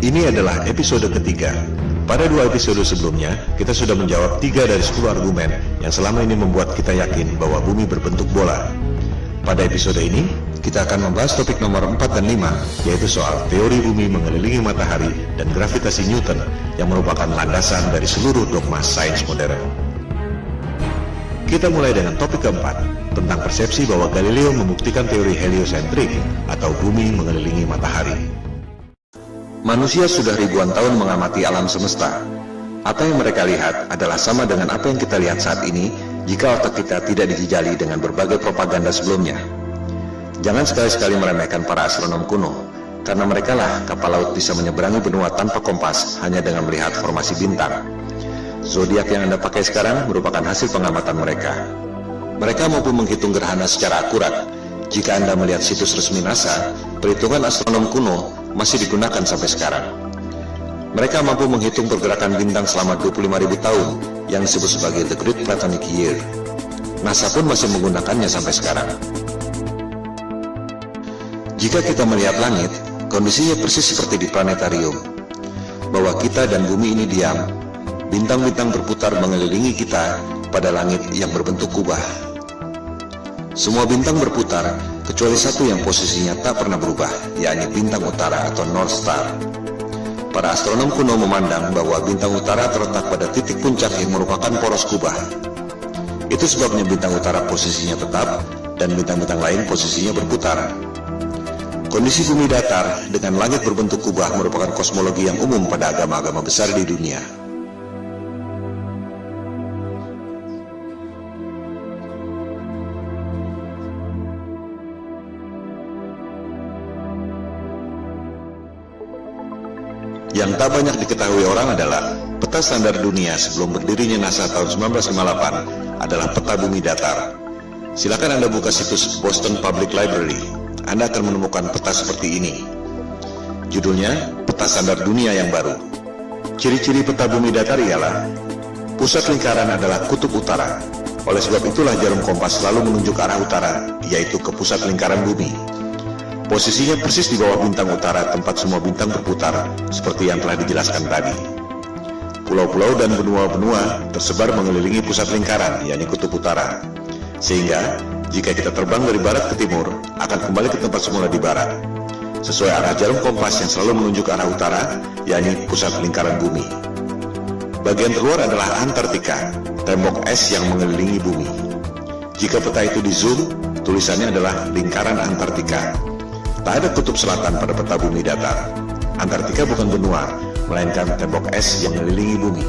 Ini adalah episode ketiga. Pada 2 episode sebelumnya, kita sudah menjawab 3 dari 10 argumen yang selama ini membuat kita yakin bahwa bumi berbentuk bola. Pada episode ini, kita akan membahas topik nomor 4 dan 5, yaitu soal teori bumi mengelilingi matahari dan gravitasi Newton yang merupakan landasan dari seluruh dogma sains modern. Kita mulai dengan topik keempat, tentang persepsi bahwa Galileo membuktikan teori heliosentrik atau bumi mengelilingi matahari. Manusia sudah ribuan tahun mengamati alam semesta. Apa yang mereka lihat adalah sama dengan apa yang kita lihat saat ini jika otak kita tidak dijejali dengan berbagai propaganda sebelumnya. Jangan sekali-sekali meremehkan para astronom kuno, karena merekalah kapal laut bisa menyeberangi benua tanpa kompas hanya dengan melihat formasi bintang. Zodiak yang Anda pakai sekarang merupakan hasil pengamatan mereka. Mereka mampu menghitung gerhana secara akurat. Jika Anda melihat situs resmi NASA, perhitungan astronom kuno masih digunakan sampai sekarang. Mereka mampu menghitung pergerakan bintang selama 25.000 tahun yang disebut sebagai The Great Platonic Year. NASA pun masih menggunakannya sampai sekarang. Jika kita melihat langit, kondisinya persis seperti di planetarium, bahwa kita dan bumi ini diam. Bintang-bintang berputar mengelilingi kita pada langit yang berbentuk kubah. Semua bintang berputar, kecuali satu yang posisinya tak pernah berubah, yakni bintang utara atau North Star. Para astronom kuno memandang bahwa bintang utara terletak pada titik puncak yang merupakan poros kubah. Itu sebabnya bintang utara posisinya tetap, dan bintang-bintang lain posisinya berputar. Kondisi bumi datar dengan langit berbentuk kubah merupakan kosmologi yang umum pada agama-agama besar di dunia. Yang tak banyak diketahui orang adalah peta standar dunia sebelum berdirinya NASA tahun 1958 adalah peta bumi datar. Silakan Anda buka situs Boston Public Library. Anda akan menemukan peta seperti ini. Judulnya, Peta Standar Dunia yang Baru. Ciri-ciri peta bumi datar ialah pusat lingkaran adalah kutub utara. Oleh sebab itulah jarum kompas selalu menunjuk arah utara, yaitu ke pusat lingkaran bumi. Posisinya persis di bawah bintang utara tempat semua bintang berputar, seperti yang telah dijelaskan tadi. Pulau-pulau dan benua-benua tersebar mengelilingi pusat lingkaran, yakni kutub utara. Sehingga, jika kita terbang dari barat ke timur, akan kembali ke tempat semula di barat, sesuai arah jarum kompas yang selalu menunjuk arah utara, yakni pusat lingkaran bumi. Bagian terluar adalah Antartika, tembok es yang mengelilingi bumi. Jika peta itu di zoom, tulisannya adalah lingkaran Antartika. Tak ada kutub selatan pada peta bumi datar. Antartika bukan benua, melainkan tembok es yang mengelilingi bumi.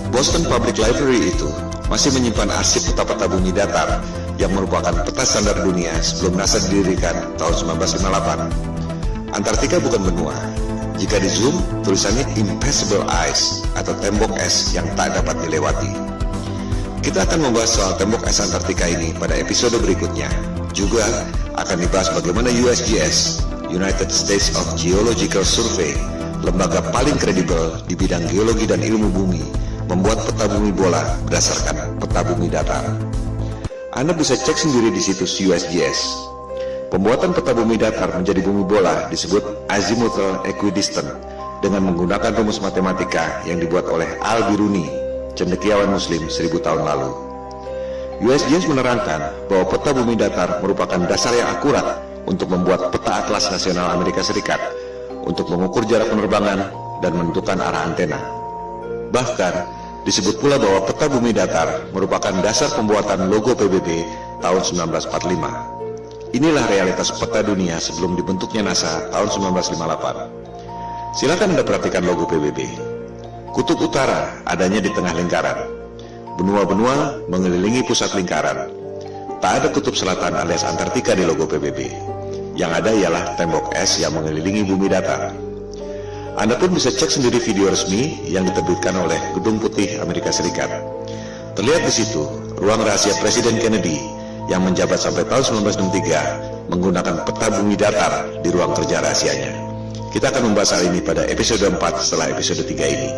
Boston Public Library itu masih menyimpan arsip peta-peta bumi datar yang merupakan peta standar dunia sebelum NASA didirikan tahun 1958. Antartika bukan benua. Jika di zoom, tulisannya Impassable Ice atau tembok es yang tak dapat dilewati. Kita akan membahas soal tembok es Antartika ini pada episode berikutnya. Juga akan dibahas bagaimana USGS, United States of Geological Survey, lembaga paling kredibel di bidang geologi dan ilmu bumi, membuat peta bumi bola berdasarkan peta bumi datar. Anda bisa cek sendiri di situs USGS. Pembuatan peta bumi datar menjadi bumi bola disebut azimuthal equidistant dengan menggunakan rumus matematika yang dibuat oleh Al-Biruni, cendekiawan Muslim 1000 tahun lalu. USGS menerangkan bahwa peta bumi datar merupakan dasar yang akurat untuk membuat peta atlas nasional Amerika Serikat untuk mengukur jarak penerbangan dan menentukan arah antena. Bahkan, disebut pula bahwa peta bumi datar merupakan dasar pembuatan logo PBB tahun 1945. Inilah realitas peta dunia sebelum dibentuknya NASA tahun 1958. Silakan Anda perhatikan logo PBB. Kutub utara adanya di tengah lingkaran. Benua-benua mengelilingi pusat lingkaran. Tak ada kutub selatan alias Antartika di logo PBB. Yang ada ialah tembok es yang mengelilingi bumi datar. Anda pun bisa cek sendiri video resmi yang diterbitkan oleh Gedung Putih Amerika Serikat. Terlihat di situ ruang rahasia Presiden Kennedy yang menjabat sampai tahun 1963 menggunakan peta bumi datar di ruang kerja rahasianya. Kita akan membahas hal ini pada episode 4 setelah episode 3 ini.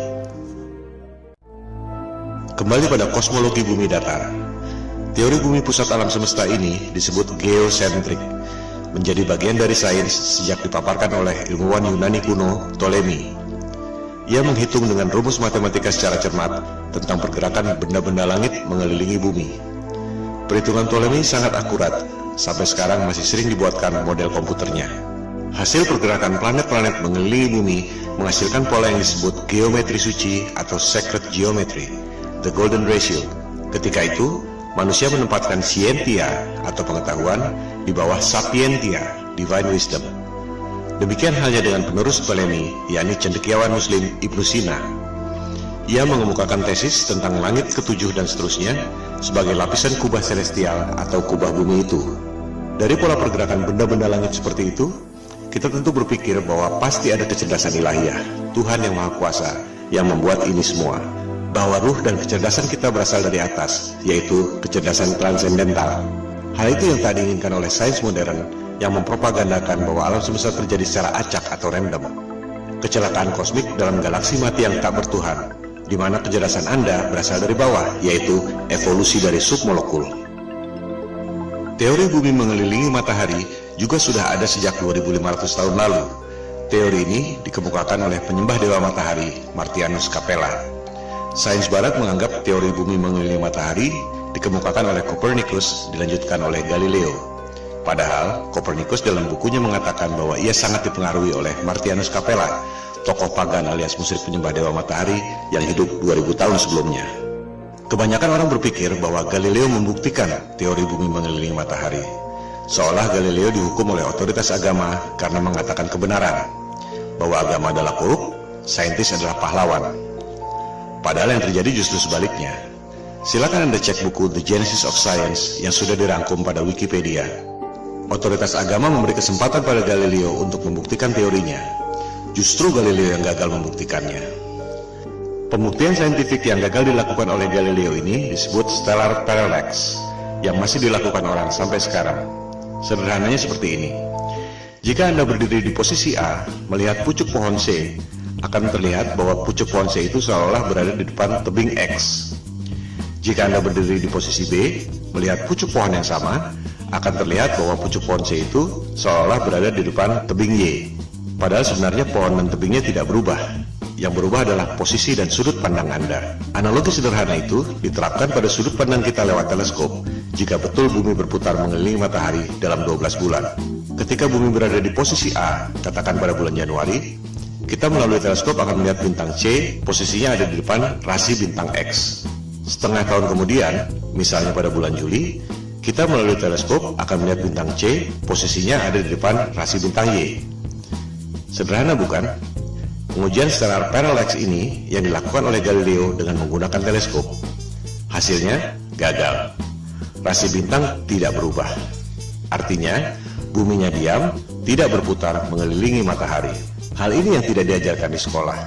Kembali pada kosmologi bumi datar. Teori bumi pusat alam semesta ini disebut geosentrik, menjadi bagian dari sains sejak dipaparkan oleh ilmuwan Yunani kuno Ptolemy Ia menghitung dengan rumus matematika secara cermat tentang pergerakan benda-benda langit mengelilingi bumi. Perhitungan Ptolemei sangat akurat, sampai sekarang masih sering dibuatkan model komputernya. Hasil pergerakan planet-planet mengelilingi bumi menghasilkan pola yang disebut geometri suci atau sacred geometry, the golden ratio. Ketika itu, manusia menempatkan scientia atau pengetahuan di bawah sapientia, divine wisdom. Demikian halnya dengan penerus Ptolemei, yakni cendekiawan Muslim Ibnu Sina. Ia mengemukakan tesis tentang langit ketujuh dan seterusnya sebagai lapisan kubah celestial atau kubah bumi itu. Dari pola pergerakan benda-benda langit seperti itu, kita tentu berpikir bahwa pasti ada kecerdasan ilahiyah, Tuhan yang Maha Kuasa, yang membuat ini semua. Bahwa ruh dan kecerdasan kita berasal dari atas, yaitu kecerdasan transendental. Hal itu yang tak diinginkan oleh sains modern yang mempropagandakan bahwa alam semesta terjadi secara acak atau random. Kecelakaan kosmik dalam galaksi mati yang tak bertuhan, di mana kecerdasan Anda berasal dari bawah, yaitu evolusi dari submolekul. Teori bumi mengelilingi matahari juga sudah ada sejak 2500 tahun lalu. Teori ini dikemukakan oleh penyembah dewa matahari, Martianus Capella. Sains barat menganggap teori bumi mengelilingi matahari dikemukakan oleh Copernicus, dilanjutkan oleh Galileo. Padahal Copernicus dalam bukunya mengatakan bahwa ia sangat dipengaruhi oleh Martianus Capella, tokoh pagan alias musyrik penyembah dewa matahari yang hidup 2000 tahun sebelumnya. Kebanyakan orang berpikir bahwa Galileo membuktikan teori bumi mengelilingi matahari, seolah Galileo dihukum oleh otoritas agama karena mengatakan kebenaran, bahwa agama adalah korup, saintis adalah pahlawan. Padahal yang terjadi justru sebaliknya. Silakan Anda cek buku The Genesis of Science yang sudah dirangkum pada Wikipedia. Otoritas agama memberi kesempatan pada Galileo untuk membuktikan teorinya. Justru Galileo yang gagal membuktikannya. Pembuktian saintifik yang gagal dilakukan oleh Galileo ini disebut stellar parallax, yang masih dilakukan orang sampai sekarang. Sederhananya seperti ini. Jika Anda berdiri di posisi A, melihat pucuk pohon C, akan terlihat bahwa pucuk pohon C itu seolah berada di depan tebing X. Jika Anda berdiri di posisi B, melihat pucuk pohon yang sama, akan terlihat bahwa pucuk pohon C itu seolah berada di depan tebing Y. Padahal sebenarnya pohon dan tebingnya tidak berubah. Yang berubah adalah posisi dan sudut pandang Anda. Analogi sederhana itu diterapkan pada sudut pandang kita lewat teleskop jika betul bumi berputar mengelilingi matahari dalam 12 bulan. Ketika bumi berada di posisi A, katakan pada bulan Januari, kita melalui teleskop akan melihat bintang C, posisinya ada di depan rasi bintang X. Setengah tahun kemudian, misalnya pada bulan Juli, kita melalui teleskop akan melihat bintang C, posisinya ada di depan rasi bintang Y. Sederhana bukan? Pengujian stellar parallax ini yang dilakukan oleh Galileo dengan menggunakan teleskop. Hasilnya gagal. Rasi bintang tidak berubah. Artinya, buminya diam, tidak berputar mengelilingi matahari. Hal ini yang tidak diajarkan di sekolah.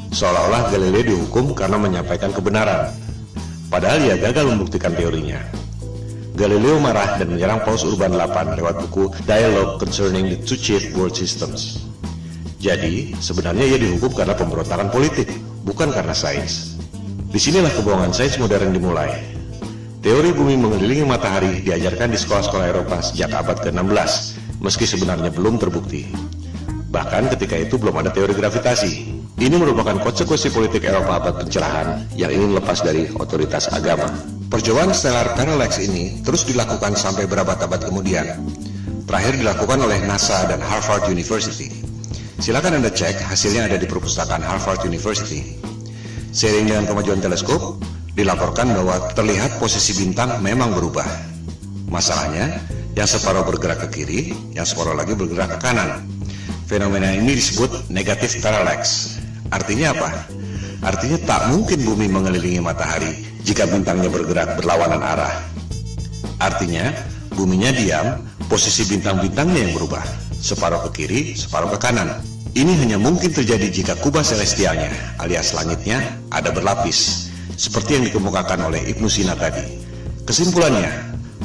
Seolah-olah Galileo dihukum karena menyampaikan kebenaran. Padahal ia gagal membuktikan teorinya. Galileo marah dan menyerang Paus Urban VIII lewat buku Dialogue Concerning the Two Chief World Systems. Jadi, sebenarnya ia dihukum karena pemberontakan politik, bukan karena sains. Disinilah kebohongan sains modern dimulai. Teori bumi mengelilingi matahari diajarkan di sekolah-sekolah Eropa sejak abad ke-16, meski sebenarnya belum terbukti. Bahkan ketika itu belum ada teori gravitasi. Ini merupakan konsekuensi politik Eropa abad pencerahan yang ingin lepas dari otoritas agama. Percobaan stellar parallax ini terus dilakukan sampai berabad-abad kemudian. Terakhir dilakukan oleh NASA dan Harvard University. Silakan Anda cek, hasilnya ada di perpustakaan Harvard University. Seiring dengan kemajuan teleskop, dilaporkan bahwa terlihat posisi bintang memang berubah. Masalahnya, yang separuh bergerak ke kiri, yang separuh lagi bergerak ke kanan. Fenomena ini disebut negative parallax. Artinya apa? Artinya tak mungkin bumi mengelilingi matahari jika bintangnya bergerak berlawanan arah. Artinya, buminya diam, posisi bintang-bintangnya yang berubah. Separuh ke kiri, separuh ke kanan. Ini hanya mungkin terjadi jika kubah celestialnya, alias langitnya, ada berlapis, seperti yang dikemukakan oleh Ibnu Sina tadi. Kesimpulannya,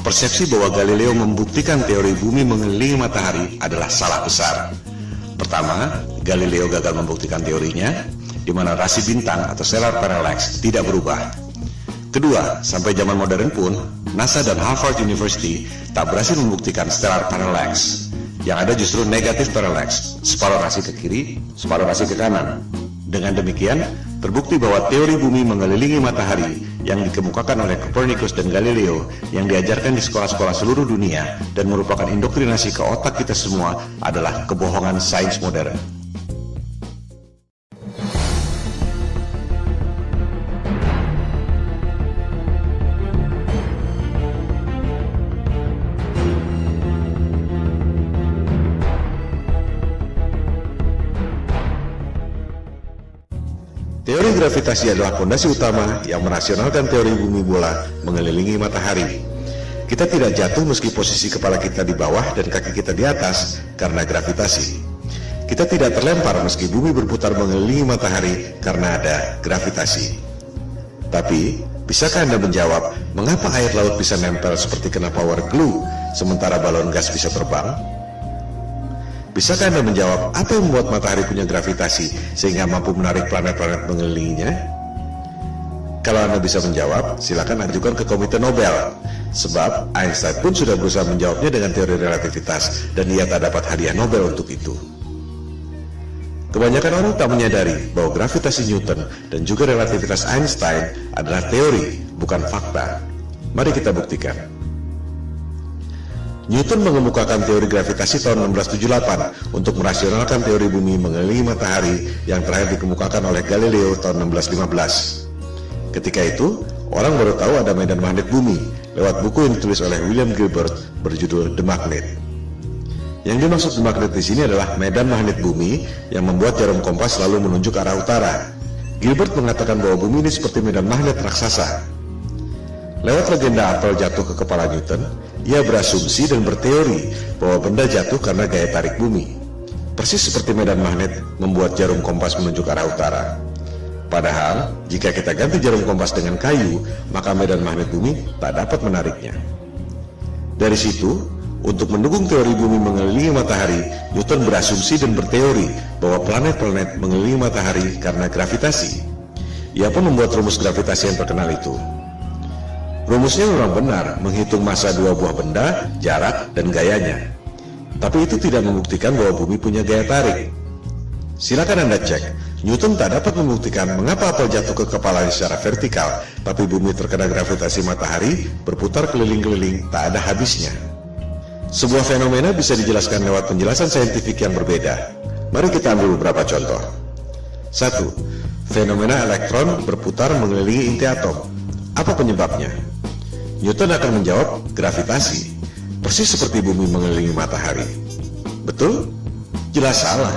persepsi bahwa Galileo membuktikan teori bumi mengelilingi matahari adalah salah besar. Pertama, Galileo gagal membuktikan teorinya, di mana rasi bintang atau stellar parallax tidak berubah. Kedua, sampai zaman modern pun, NASA dan Harvard University tak berhasil membuktikan stellar parallax. Yang ada justru negatif parallax, separuh rasi ke kiri, separuh rasi ke kanan. Dengan demikian, terbukti bahwa teori bumi mengelilingi matahari yang dikemukakan oleh Copernicus dan Galileo yang diajarkan di sekolah-sekolah seluruh dunia dan merupakan indoktrinasi ke otak kita semua adalah kebohongan sains modern. Teori gravitasi adalah fondasi utama yang merasionalkan teori bumi bola mengelilingi matahari. Kita tidak jatuh meski posisi kepala kita di bawah dan kaki kita di atas karena gravitasi. Kita tidak terlempar meski bumi berputar mengelilingi matahari karena ada gravitasi. Tapi, bisakah Anda menjawab mengapa air laut bisa nempel seperti kena power glue sementara balon gas bisa terbang? Bisakah Anda menjawab apa yang membuat matahari punya gravitasi sehingga mampu menarik planet-planet mengelilinginya? Kalau Anda bisa menjawab, silakan ajukan ke Komite Nobel. Sebab Einstein pun sudah berusaha menjawabnya dengan teori relativitas dan ia tak dapat hadiah Nobel untuk itu. Kebanyakan orang tak menyadari bahwa gravitasi Newton dan juga relativitas Einstein adalah teori, bukan fakta. Mari kita buktikan. Newton mengemukakan teori gravitasi tahun 1678 untuk merasionalkan teori bumi mengelilingi matahari yang terakhir dikemukakan oleh Galileo tahun 1615. Ketika itu, orang baru tahu ada medan magnet bumi lewat buku yang ditulis oleh William Gilbert berjudul The Magnet. Yang dimaksud The Magnet di sini adalah medan magnet bumi yang membuat jarum kompas selalu menunjuk arah utara. Gilbert mengatakan bahwa bumi ini seperti medan magnet raksasa. Lewat legenda apel jatuh ke kepala Newton, ia berasumsi dan berteori bahwa benda jatuh karena gaya tarik bumi. Persis seperti medan magnet membuat jarum kompas menunjuk arah utara. Padahal, jika kita ganti jarum kompas dengan kayu, maka medan magnet bumi tak dapat menariknya. Dari situ, untuk mendukung teori bumi mengelilingi matahari, Newton berasumsi dan berteori bahwa planet-planet mengelilingi matahari karena gravitasi. Ia pun membuat rumus gravitasi yang terkenal itu. Rumusnya memang benar, menghitung massa dua buah benda, jarak, dan gayanya. Tapi itu tidak membuktikan bahwa bumi punya gaya tarik. Silakan Anda cek, Newton tak dapat membuktikan mengapa apel jatuh ke kepalanya secara vertikal, tapi bumi terkena gravitasi matahari, berputar keliling-keliling, tak ada habisnya. Sebuah fenomena bisa dijelaskan lewat penjelasan saintifik yang berbeda. Mari kita ambil beberapa contoh. 1. Fenomena elektron berputar mengelilingi inti atom. Apa penyebabnya? Newton akan menjawab gravitasi, persis seperti bumi mengelilingi matahari. Betul? Jelas salah.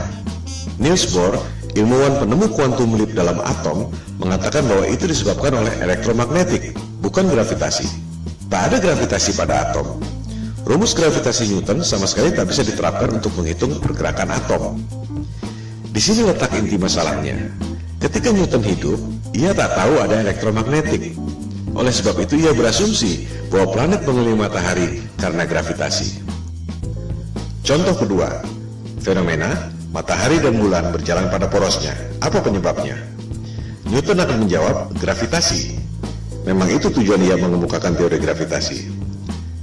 Niels Bohr, ilmuwan penemu kuantum leap dalam atom, mengatakan bahwa itu disebabkan oleh elektromagnetik, bukan gravitasi. Tak ada gravitasi pada atom. Rumus gravitasi Newton sama sekali tak bisa diterapkan untuk menghitung pergerakan atom. Di sini letak inti masalahnya. Ketika Newton hidup, ia tak tahu ada elektromagnetik. Oleh sebab itu ia berasumsi bahwa planet mengelilingi matahari karena gravitasi. Contoh kedua, fenomena matahari dan bulan berjalan pada porosnya. Apa penyebabnya? Newton akan menjawab gravitasi. Memang itu tujuan ia mengemukakan teori gravitasi.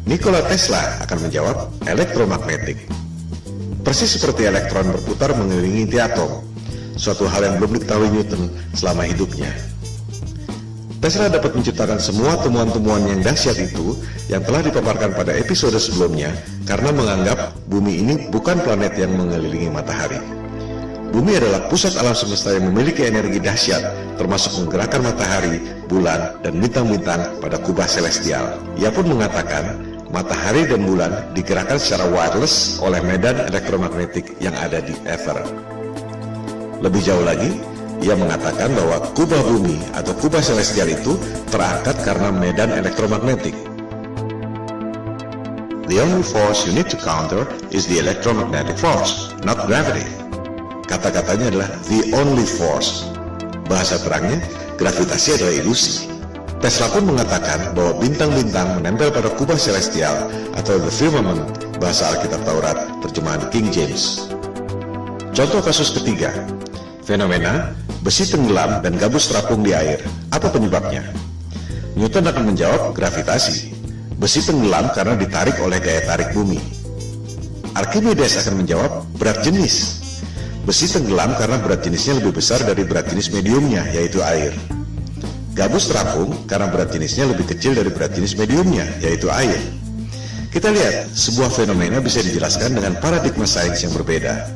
Nikola Tesla akan menjawab elektromagnetik. Persis seperti elektron berputar mengelilingi inti atom, suatu hal yang belum diketahui Newton selama hidupnya. Tesla dapat menciptakan semua temuan-temuan yang dahsyat itu yang telah dipaparkan pada episode sebelumnya karena menganggap bumi ini bukan planet yang mengelilingi matahari. Bumi adalah pusat alam semesta yang memiliki energi dahsyat, termasuk menggerakkan matahari, bulan, dan bintang-bintang pada kubah celestial. Ia pun mengatakan matahari dan bulan digerakkan secara wireless oleh medan elektromagnetik yang ada di ether. Lebih jauh lagi, ia mengatakan bahwa kubah bumi atau kubah celestial itu terangkat karena medan elektromagnetik. The only force you need to counter is the electromagnetic force, not gravity. Kata-katanya adalah the only force. Bahasa terangnya, gravitasi adalah ilusi. Tesla pun mengatakan bahwa bintang-bintang menempel pada kubah celestial atau the firmament, bahasa Alkitab Taurat, terjemahan King James. Contoh kasus ketiga, fenomena besi tenggelam dan gabus terapung di air. Apa penyebabnya? Newton akan menjawab gravitasi. Besi tenggelam karena ditarik oleh gaya tarik bumi. Archimedes akan menjawab berat jenis. Besi tenggelam karena berat jenisnya lebih besar dari berat jenis mediumnya, yaitu air. Gabus terapung karena berat jenisnya lebih kecil dari berat jenis mediumnya, yaitu air. Kita lihat, sebuah fenomena bisa dijelaskan dengan paradigma sains yang berbeda.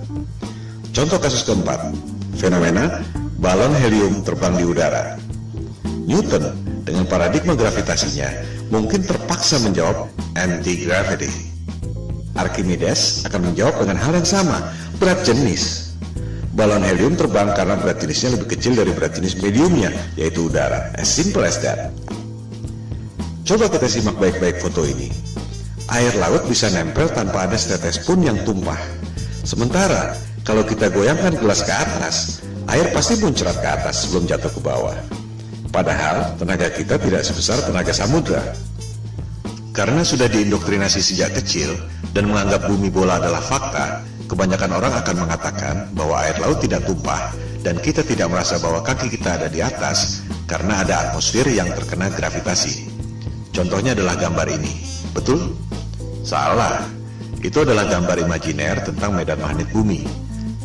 Contoh kasus keempat, fenomena balon helium terbang di udara. Newton dengan paradigma gravitasinya mungkin terpaksa menjawab anti-gravity. Archimedes akan menjawab dengan hal yang sama, berat jenis. Balon helium terbang karena berat jenisnya lebih kecil dari berat jenis mediumnya, yaitu udara. As simple as that. Coba kita simak baik-baik foto ini. Air laut bisa nempel tanpa ada setetes pun yang tumpah. Sementara, kalau kita goyangkan gelas ke atas, air pasti muncrat ke atas sebelum jatuh ke bawah. Padahal, tenaga kita tidak sebesar tenaga samudra. Karena sudah diindoktrinasi sejak kecil dan menganggap bumi bola adalah fakta, kebanyakan orang akan mengatakan bahwa air laut tidak tumpah dan kita tidak merasa bahwa kaki kita ada di atas karena ada atmosfer yang terkena gravitasi. Contohnya adalah gambar ini. Betul? Salah. Itu adalah gambar imajiner tentang medan magnet bumi.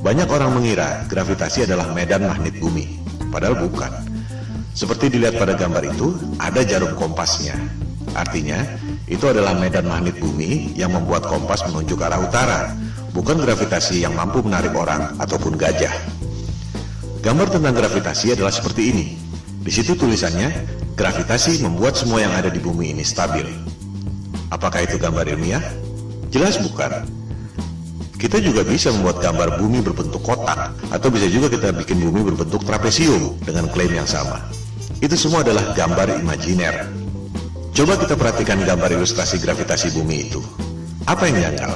Banyak orang mengira gravitasi adalah medan magnet bumi, padahal bukan. Seperti dilihat pada gambar itu, ada jarum kompasnya. Artinya, itu adalah medan magnet bumi yang membuat kompas menunjuk arah utara, bukan gravitasi yang mampu menarik orang ataupun gajah. Gambar tentang gravitasi adalah seperti ini. Di situ tulisannya, gravitasi membuat semua yang ada di bumi ini stabil. Apakah itu gambar ilmiah? Jelas bukan. Kita juga bisa membuat gambar bumi berbentuk kotak, atau bisa juga kita bikin bumi berbentuk trapesium dengan klaim yang sama. Itu semua adalah gambar imajiner. Coba kita perhatikan gambar ilustrasi gravitasi bumi itu. Apa yang janggal?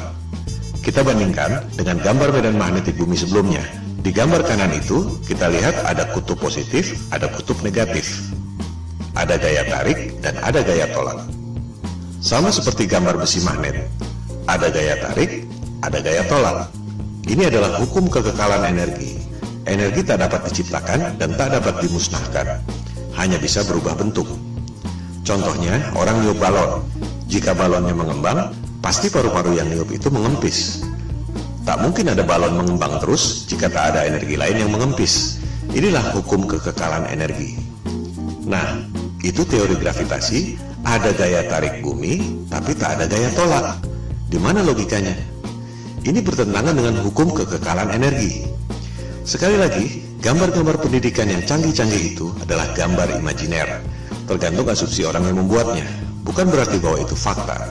Kita bandingkan dengan gambar medan magnetik bumi sebelumnya. Di gambar kanan itu, kita lihat ada kutub positif, ada kutub negatif. Ada gaya tarik dan ada gaya tolak. Sama seperti gambar besi magnet. Ada gaya tarik, ada gaya tolak. Ini adalah hukum kekekalan energi. Energi tak dapat diciptakan dan tak dapat dimusnahkan. Hanya bisa berubah bentuk. Contohnya, orang niup balon. Jika balonnya mengembang, pasti paru-paru yang niup itu mengempis. Tak mungkin ada balon mengembang terus jika tak ada energi lain yang mengempis. Inilah hukum kekekalan energi. Nah, itu teori gravitasi, ada gaya tarik bumi, tapi tak ada gaya tolak. Di mana logikanya? Ini bertentangan dengan hukum kekekalan energi. Sekali lagi, gambar-gambar pendidikan yang canggih-canggih itu adalah gambar imajiner. Tergantung asumsi orang yang membuatnya, bukan berarti bahwa itu fakta.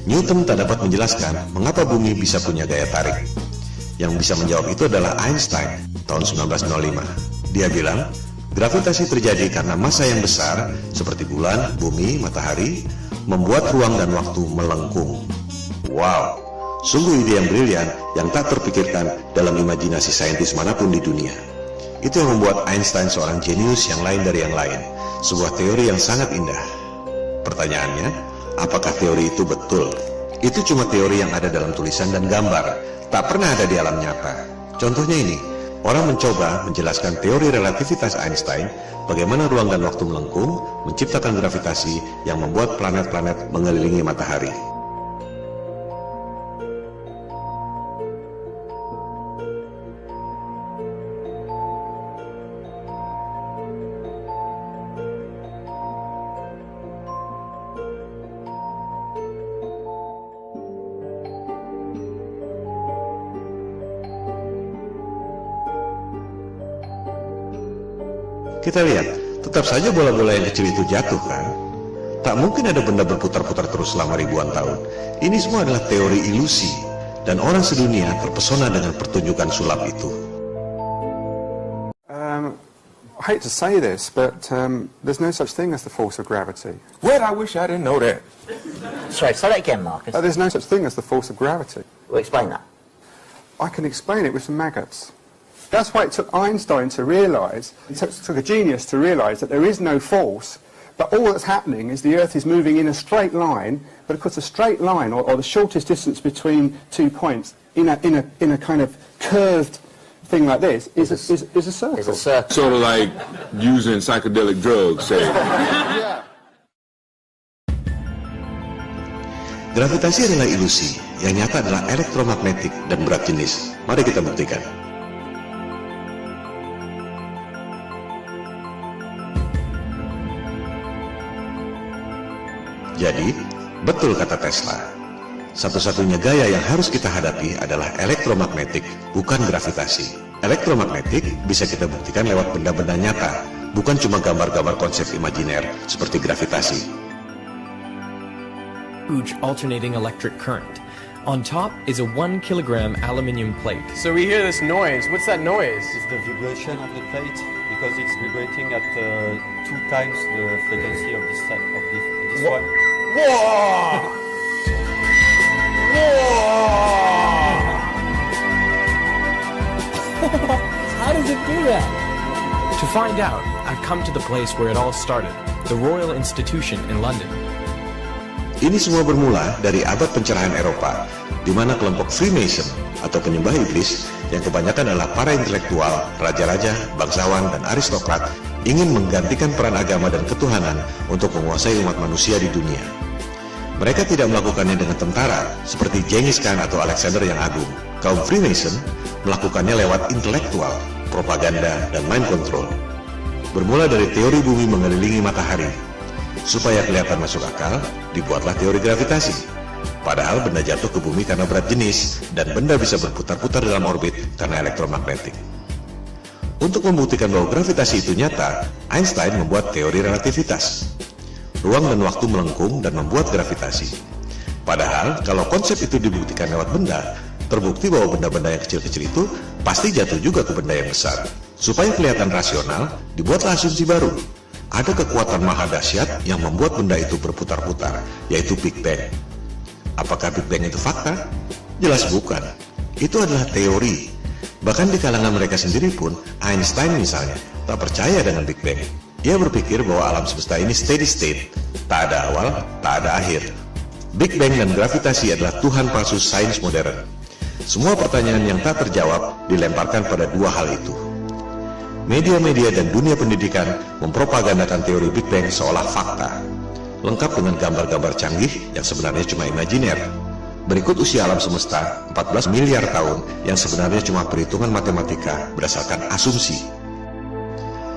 Newton tak dapat menjelaskan mengapa bumi bisa punya gaya tarik. Yang bisa menjawab itu adalah Einstein tahun 1905. Dia bilang, gravitasi terjadi karena massa yang besar seperti bulan, bumi, matahari membuat ruang dan waktu melengkung. Wow, sungguh ide yang brilian yang tak terpikirkan dalam imajinasi saintis manapun di dunia. Itu yang membuat Einstein seorang jenius yang lain dari yang lain. Sebuah teori yang sangat indah. Pertanyaannya, apakah teori itu betul? Itu cuma teori yang ada dalam tulisan dan gambar, tak pernah ada di alam nyata. Contohnya ini, orang mencoba menjelaskan teori relativitas Einstein, bagaimana ruang dan waktu melengkung, menciptakan gravitasi yang membuat planet-planet mengelilingi matahari. Kita lihat, tetap saja bola-bola yang kecil itu jatuh kan? Tak mungkin ada benda berputar-putar terus selama ribuan tahun. Ini semua adalah teori ilusi, dan orang sedunia terpesona dengan pertunjukan sulap itu. I hate to say this, but there's no such thing as the force of gravity. Well, I wish I didn't know that. Sorry, say that again, Marcus. There's no such thing as the force of gravity. Well, explain that. I can explain it with some maggots. That's why it took Einstein to realise, it took a genius to realise that there is no force, but all that's happening is the Earth is moving in a straight line, but of course a straight line, or the shortest distance between 2 points, in a kind of curved thing like this, is a circle. It's a circle. Sort of like using psychedelic drugs, say. Gravitasi adalah ilusi, yang nyata adalah elektromagnetik dan berat jenis. Mari kita buktikan. Jadi, betul kata Tesla. Satu-satunya gaya yang harus kita hadapi adalah elektromagnetik, bukan gravitasi. Elektromagnetik bisa kita buktikan lewat benda-benda nyata, bukan cuma gambar-gambar konsep imajiner seperti gravitasi. Huge alternating electric current. On top is a 1 kilogram aluminium plate. So we hear this noise. What's that noise? It's the vibration of the plate because it's vibrating at 2 times the frequency of this one. Whoa! How does it do that? To find out, I've come to the place where it all started, the Royal Institution in London. Ini semua bermula dari abad pencerahan Eropa, di mana kelompok Freemason atau penyembah iblis yang kebanyakan adalah para intelektual, raja-raja, bangsawan, dan aristokrat ingin menggantikan peran agama dan ketuhanan untuk menguasai umat manusia di dunia. Mereka tidak melakukannya dengan tentara seperti Genghis Khan atau Alexander yang Agung. Kaum Freemason melakukannya lewat intelektual, propaganda, dan mind control. Bermula dari teori bumi mengelilingi matahari. Supaya kelihatan masuk akal, dibuatlah teori gravitasi. Padahal benda jatuh ke bumi karena berat jenis, dan benda bisa berputar-putar dalam orbit karena elektromagnetik. Untuk membuktikan bahwa gravitasi itu nyata, Einstein membuat teori relativitas. Ruang dan waktu melengkung dan membuat gravitasi. Padahal, kalau konsep itu dibuktikan lewat benda, terbukti bahwa benda-benda yang kecil-kecil itu pasti jatuh juga ke benda yang besar. Supaya kelihatan rasional, dibuatlah asumsi baru. Ada kekuatan maha dahsyat yang membuat benda itu berputar-putar, yaitu Big Bang. Apakah Big Bang itu fakta? Jelas bukan. Itu adalah teori. Bahkan di kalangan mereka sendiri pun, Einstein misalnya, tak percaya dengan Big Bang. Ia berpikir bahwa alam semesta ini steady state, tak ada awal, tak ada akhir. Big Bang dan gravitasi adalah Tuhan palsu sains modern. Semua pertanyaan yang tak terjawab dilemparkan pada dua hal itu. Media-media dan dunia pendidikan mempropagandakan teori Big Bang seolah fakta, lengkap dengan gambar-gambar canggih yang sebenarnya cuma imajiner. Berikut usia alam semesta 14 miliar tahun yang sebenarnya cuma perhitungan matematika berdasarkan asumsi.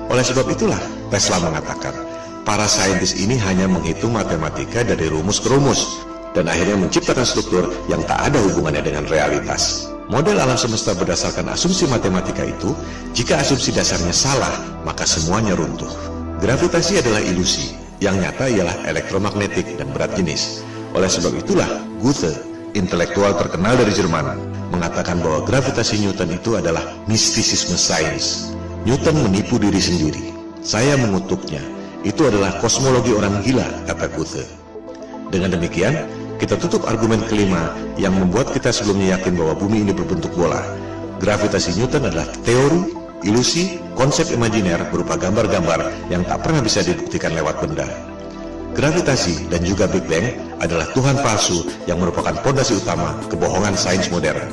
Oleh sebab itulah Tesla mengatakan, para saintis ini hanya menghitung matematika dari rumus ke rumus, dan akhirnya menciptakan struktur yang tak ada hubungannya dengan realitas. Model alam semesta berdasarkan asumsi matematika itu, jika asumsi dasarnya salah, maka semuanya runtuh. Gravitasi adalah ilusi, yang nyata ialah elektromagnetik dan berat jenis. Oleh sebab itulah, Goethe, intelektual terkenal dari Jerman, mengatakan bahwa gravitasi Newton itu adalah mistisisme sains. Newton menipu diri sendiri. Saya mengutuknya. Itu adalah kosmologi orang gila, kata Goethe. Dengan demikian, kita tutup argumen kelima yang membuat kita sebelumnya yakin bahwa bumi ini berbentuk bola. Gravitasi Newton adalah teori, ilusi, konsep imajiner berupa gambar-gambar yang tak pernah bisa dibuktikan lewat benda. Gravitasi dan juga Big Bang adalah Tuhan palsu yang merupakan fondasi utama kebohongan sains modern.